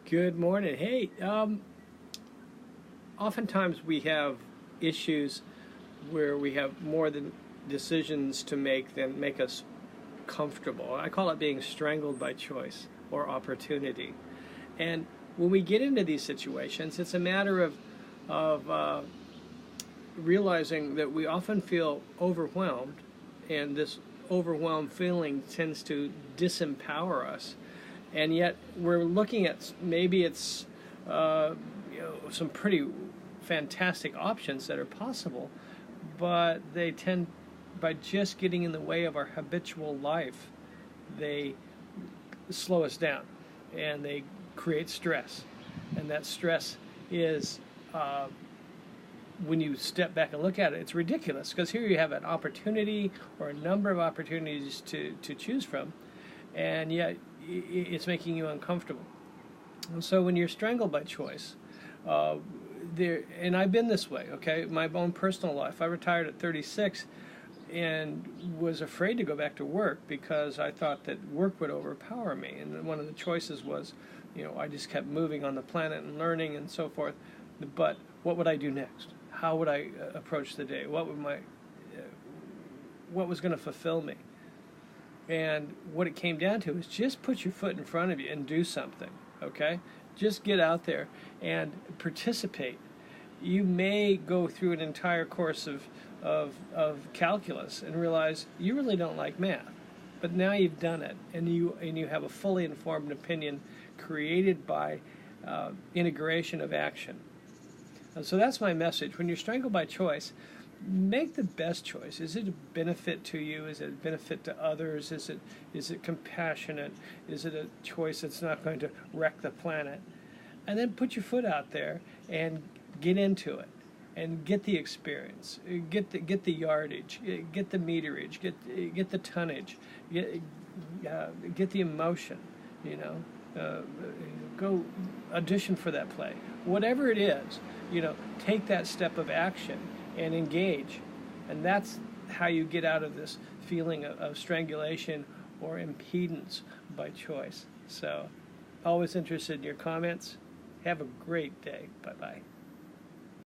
Good morning. Hey, oftentimes we have issues where we have more than decisions to make than make us comfortable. I call it being strangled by choice or opportunity. And when we get into these situations, it's a matter of realizing that we often feel overwhelmed, and this overwhelmed feeling tends to disempower us. And yet we're looking at maybe it's some pretty fantastic options that are possible, but they tend, by just getting in the way of our habitual life, they slow us down and they create stress. And that stress is, when you step back and look at it, it's ridiculous, because here you have an opportunity or a number of opportunities to choose from, and yet it's making you uncomfortable. And so when you're strangled by choice, and I've been this way, okay, my own personal life. I retired at 36 and was afraid to go back to work because I thought that work would overpower me. And one of the choices was, I just kept moving on the planet and learning and so forth. But what would I do next? How would I approach the day? What was going to fulfill me? And what it came down to is just put your foot in front of you and do something, okay? Just get out there and participate. You may go through an entire course of calculus and realize you really don't like math, but now you've done it, and you have a fully informed opinion created by integration of action. And so that's my message. When you're strangled by choice, make the best choice. Is it a benefit to you? Is it a benefit to others? Is it compassionate? Is it a choice that's not going to wreck the planet? And then put your foot out there and get into it and get the experience, get the yardage, get the meterage, get the tonnage, get the emotion. Go audition for that play. Whatever it is, take that step of action and engage. And that's how you get out of this feeling of strangulation or impedance by choice. So, always interested in your comments. Have a great day. Bye-bye.